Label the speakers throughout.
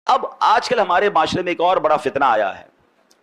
Speaker 1: اب آج کل ہمارے معاشرے میں ایک اور بڑا فتنہ آیا ہے،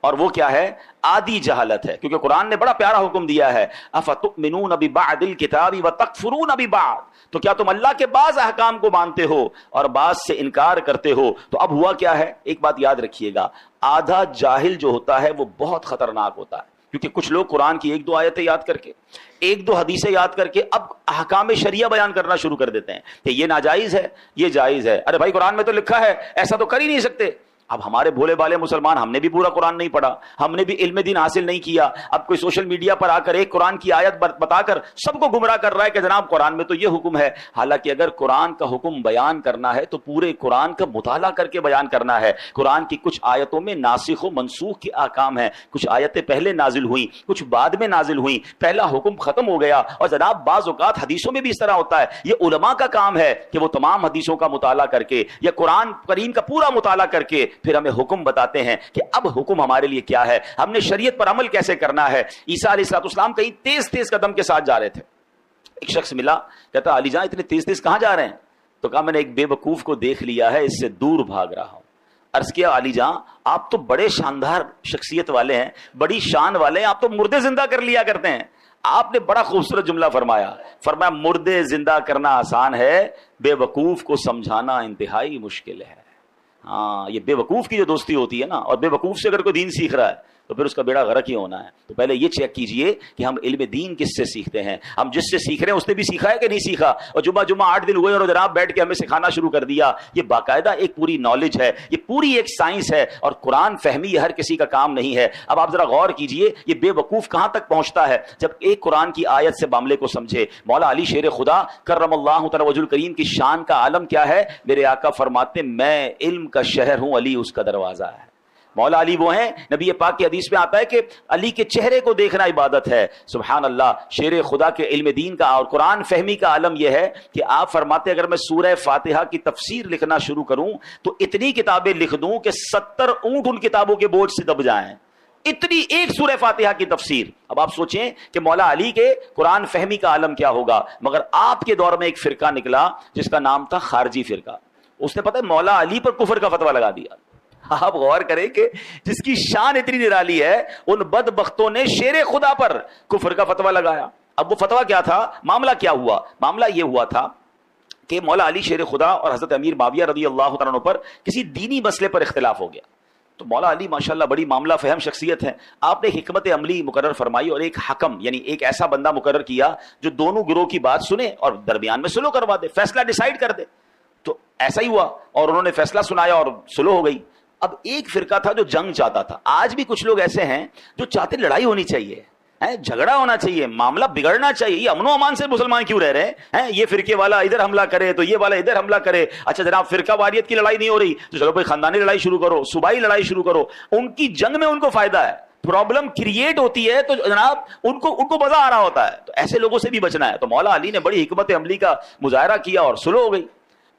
Speaker 1: اور وہ کیا ہے؟ آدھی جہالت ہے، کیونکہ قرآن نے بڑا پیارا حکم دیا ہے، افتؤمنون ببعض الکتاب وتکفرون ببعض، تو کیا تم اللہ کے بعض احکام کو مانتے ہو اور بعض سے انکار کرتے ہو؟ تو اب ہوا کیا ہے، ایک بات یاد رکھیے گا، آدھا جاہل جو ہوتا ہے وہ بہت خطرناک ہوتا ہے، کیونکہ کچھ لوگ قرآن کی ایک دو آیتیں یاد کر کے، ایک دو حدیثیں یاد کر کے اب احکام شریعہ بیان کرنا شروع کر دیتے ہیں کہ یہ ناجائز ہے، یہ جائز ہے۔ ارے بھائی قرآن میں تو لکھا ہے، ایسا تو کر ہی نہیں سکتے۔ اب ہمارے بھولے بالے مسلمان، ہم نے بھی پورا قرآن نہیں پڑھا، ہم نے بھی علم دین حاصل نہیں کیا، اب کوئی سوشل میڈیا پر آ کر ایک قرآن کی آیت بتا کر سب کو گمراہ کر رہا ہے کہ جناب قرآن میں تو یہ حکم ہے، حالانکہ اگر قرآن کا حکم بیان کرنا ہے تو پورے قرآن کا مطالعہ کر کے بیان کرنا ہے۔ قرآن کی کچھ آیتوں میں ناسخ و منسوخ کے احکام ہیں، کچھ آیتیں پہلے نازل ہوئیں، کچھ بعد میں نازل ہوئیں، پہلا حکم ختم ہو گیا، اور جناب بعض اوقات حدیثوں میں بھی اس طرح ہوتا ہے۔ یہ علماء کا کام ہے کہ وہ تمام حدیثوں کا مطالعہ کر کے یا قرآن کریم کا پورا مطالعہ کر کے پھر ہمیں حکم بتاتے ہیں کہ اب حکم ہمارے لیے کیا ہے، ہم نے شریعت پر عمل کیسے کرنا ہے۔ عیسیٰ علیہ السلام کہیں تیز تیز قدم کے ساتھ جا رہے تھے، ایک شخص ملا، کہتا علی جان اتنے تیز تیز کہاں جا رہے ہیں؟ تو کہا میں نے ایک بے وقوف کو دیکھ لیا ہے، اس سے دور بھاگ رہا ہوں۔ عرض کیا علی جان آپ تو بڑے شاندار شخصیت والے ہیں، بڑی شان والے ہیں، آپ تو مردے زندہ کر لیا کرتے ہیں۔ آپ نے بڑا خوبصورت جملہ فرمایا مردے زندہ کرنا آسان ہے، بے وقوف کو سمجھانا انتہائی مشکل ہے۔ ہاں، یہ بے وقوف کی جو دوستی ہوتی ہے نا، اور بے وقوف سے اگر کوئی دین سیکھ رہا ہے تو پھر اس کا بیڑا غرق ہی ہونا ہے۔ تو پہلے یہ چیک کیجئے کہ ہم علم دین کس سے سیکھتے ہیں، ہم جس سے سیکھ رہے ہیں اس نے بھی سیکھا ہے کہ نہیں سیکھا۔ اور جمعہ 8 دن ہوئے اور جناب بیٹھ کے ہمیں سکھانا شروع کر دیا، یہ باقاعدہ ایک پوری نالج ہے، یہ پوری ایک سائنس ہے، اور قرآن فہمی یہ ہر کسی کا کام نہیں ہے۔ اب آپ ذرا غور کیجئے یہ بے وقوف کہاں تک پہنچتا ہے، جب ایک قرآن کی آیت سے معاملے کو سمجھے۔ مولا علی شیر خدا کرم اللہ تعالی وجہ الکریم کی شان کا عالم کیا ہے؟ میرے آقا فرماتے میں علم کا شہر ہوں، علی اس کا دروازہ ہے۔ مولا علی وہ ہیں، نبی پاک کی حدیث میں آتا ہے کہ علی کے چہرے کو دیکھنا عبادت ہے۔ سبحان اللہ، شیر خدا کے علم دین کا اور قرآن فہمی کا عالم یہ ہے کہ آپ فرماتے اگر میں سورہ فاتحہ کی تفسیر لکھنا شروع کروں تو اتنی کتابیں لکھ دوں کہ 70 اونٹ ان کتابوں کے بوجھ سے دب جائیں، اتنی ایک سورہ فاتحہ کی تفسیر۔ اب آپ سوچیں کہ مولا علی کے قرآن فہمی کا عالم کیا ہوگا۔ مگر آپ کے دور میں ایک فرقہ نکلا جس کا نام تھا خارجی فرقہ، اس نے پتہ ہے مولا علی پر کفر کا فتویٰ لگا دیا۔ آپ غور کریں کہ جس کی شان اتنی نرالی ہے، ان بدبختوں نے شیر خدا پر کفر کا فتویٰ لگایا۔ اب وہ فتویٰ کیا تھا، معاملہ کیا ہوا؟ معاملہ یہ ہوا تھا کہ مولا علی شیر خدا اور حضرت امیر معاویہ رضی اللہ تعالیٰ عنہ پر کسی دینی مسئلے پر اختلاف ہو گیا۔ تو مولا علی ماشاءاللہ بڑی معاملہ فہم شخصیت ہے، آپ نے حکمت عملی مقرر فرمائی اور ایک حکم یعنی ایک ایسا بندہ مقرر کیا جو دونوں گروہ کی بات سنے اور درمیان میں صلح کروا دے، فیصلہ ڈیسائیڈ کر دے۔ تو ایسا ہی ہوا اور انہوں نے فیصلہ سنایا اور صلح ہو گئی۔ اب ایک فرقہ تھا جو جنگ چاہتا تھا، آج بھی کچھ لوگ ایسے ہیں جو چاہتے لڑائی ہونی چاہیے، جھگڑا ہونا چاہیے، معاملہ بگڑنا چاہیے، یہ امن و امان سے مسلمان کیوں رہ رہے ہیں؟ یہ فرقے والا ادھر حملہ کرے تو یہ والا ادھر حملہ کرے، اچھا جناب فرقہ واریت کی لڑائی نہیں ہو رہی تو چلو بھائی خاندانی لڑائی شروع کرو، صوبائی لڑائی شروع کرو۔ ان کی جنگ میں ان کو فائدہ ہے، پرابلم کریٹ ہوتی ہے تو جناب ان کو مزہ آ رہا ہوتا ہے، تو ایسے لوگوں سے بھی بچنا ہے۔ تو مولا علی نے بڑی حکمت عملی کا مظاہرہ کیا اور صلح ہو گئی۔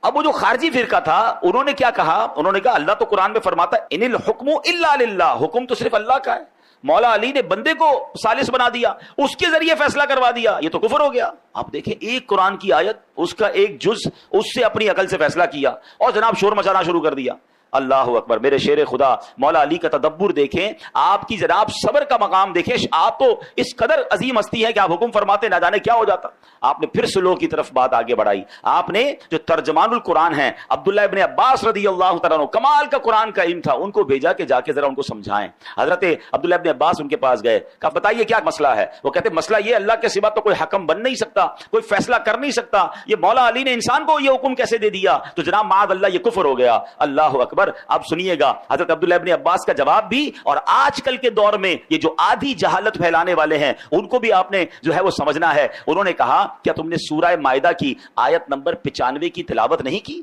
Speaker 1: اب وہ جو خارجی فرقہ تھا انہوں نے کیا کہا؟ انہوں نے کہا اللہ تو قرآن میں فرماتا ہے ان الحکم الا للہ، حکم تو صرف اللہ کا ہے۔ مولا علی نے بندے کو ثالث بنا دیا، اس کے ذریعے فیصلہ کروا دیا، یہ تو کفر ہو گیا۔ آپ دیکھیں ایک قرآن کی آیت، اس کا ایک جز، اس سے اپنی عقل سے فیصلہ کیا اور جناب شور مچانا شروع کر دیا۔ اللہ اکبر، میرے شیر خدا مولا علی کا تدبر دیکھیں، آپ کی جناب صبر کا مقام دیکھیں، آپ تو اس قدر عظیم ہستی ہے کہ آپ حکم فرماتے نہ جانے کیا ہو جاتا۔ آپ نے پھر صلح کی طرف بات آگے بڑھائی، آپ نے جو ترجمان القرآن ہیں عبداللہ ابن عباس رضی اللہ تعالیٰ عنہ، کمال کا قرآن کا علم تھا، ان کو بھیجا کہ جا کے ذرا ان کو سمجھائیں۔ حضرت عبداللہ ابن عباس ان کے پاس گئے، کہا بتائیے کیا مسئلہ ہے؟ وہ کہتے مسئلہ یہ اللہ کے سوا تو کوئی حکم بن نہیں سکتا، کوئی فیصلہ کر نہیں سکتا، یہ مولا علی نے انسان کو یہ حکم کیسے دے دیا؟ تو جناب معاذ اللہ یہ کفر ہو گیا۔ اللہ اکبر، اب سنیے گا حضرت عبداللہ ابن عباس کا جواب بھی، اور آج کل کے دور میں یہ جو آدھی جہالت پھیلانے والے ہیں ان کو بھی آپ نے جو ہے وہ سمجھنا ہے۔ انہوں نے کہا کیا تم نے سورہ مائدہ کی آیت نمبر 95 کی تلاوت نہیں کی؟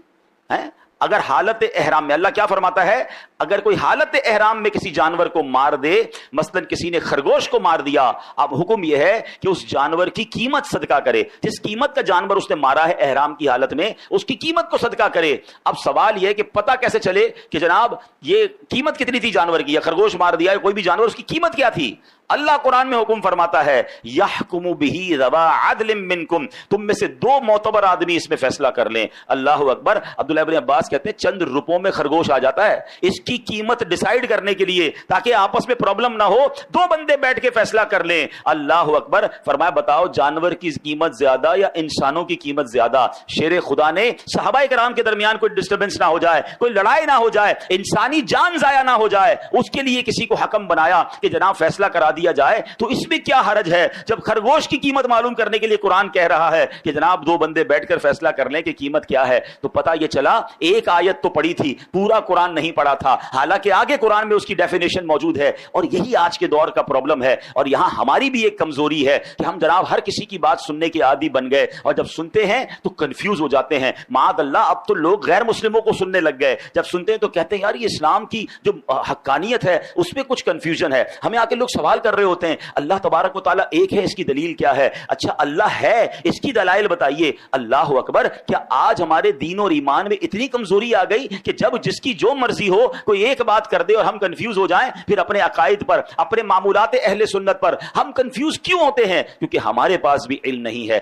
Speaker 1: اگر حالت احرام میں، اللہ کیا فرماتا ہے؟ اگر کوئی حالت احرام میں کسی جانور کو مار دے، مثلا کسی نے خرگوش کو مار دیا، اب حکم یہ ہے کہ اس جانور کی قیمت صدقہ کرے، جس قیمت کا جانور اس نے مارا ہے احرام کی حالت میں اس کی قیمت کو صدقہ کرے۔ اب سوال یہ ہے کہ پتہ کیسے چلے کہ جناب یہ قیمت کتنی تھی جانور کی، یا خرگوش مار دیا کوئی بھی جانور، اس کی قیمت کیا تھی؟ اللہ قرآن میں حکم فرماتا ہے یحکم بہ ذوا عدل منکم، تم میں سے 2 معتبر آدمی اس میں فیصلہ کر لیں۔ اللہ اکبر۔ عبداللہ ابن عباس کہتے ہیں چند روپوں میں خرگوش آ جاتا ہے، اس کی قیمت ڈیسائیڈ کرنے کے لیے تاکہ آپس میں پرابلم نہ ہو 2 بندے بیٹھ کے فیصلہ کر لیں۔ اللہ اکبر۔ فرمایا بتاؤ جانور کی قیمت زیادہ یا انسانوں کی قیمت زیادہ؟ شیر خدا نے صحابہ کرام کے درمیان کوئی ڈسٹربنس نہ ہو جائے، کوئی لڑائی نہ ہو جائے، انسانی جان ضائع نہ ہو جائے، اس کے لیے کسی کو حکم بنایا کہ جناب فیصلہ کرا دیا جائے، تو اس میں کیا حرج ہے؟ جب خرگوش کی قیمت معلوم کرنے کے لیے قرآن کہہ رہا ہے کہ جناب 2 بندے بیٹھ کر فیصلہ کر لیں کہ قیمت کیا ہے، تو پتہ یہ چلا ایک آیت تو پڑھی تھی، پورا قرآن نہیں پڑھا تھا، حالانکہ آگے قرآن میں اس کی ڈیفینیشن موجود ہے۔ اور یہی آج کے دور کا پرابلم ہے، اور یہاں ہماری بھی ایک کمزوری ہے کہ ہم جناب ہر کسی کی بات سننے کے عادی بن گئے، اور جب سنتے ہیں تو کنفیوز ہو جاتے ہیں۔ معاذ اللہ، اب تو لوگ غیر مسلموں کو سننے لگ گئے، جب سنتے ہیں تو کہتے ہیں یار یہ اسلام کی جو حقانیت ہے اس میں کچھ کنفیوژن ہے۔ ہمیں آ کے لوگ سوال کر رہے ہوتے ہیں اللہ تبارک و تعالیٰ ایک ہے، اس کی دلیل کیا ہے؟ اچھا اللہ ہے، اس کی دلائل بتائیے۔ اللہ اکبر۔ کیا آج ہمارے دین اور ایمان میں اتنی کمزوری آ گئی کہ جب جس کی جو مرضی ہو کوئی ایک بات کر دے اور ہم کنفیوز ہو جائیں؟ پھر اپنے عقائد پر، اپنے معمولات اہل سنت پر ہم کنفیوز کیوں ہوتے ہیں؟ کیونکہ ہمارے پاس بھی علم نہیں ہے۔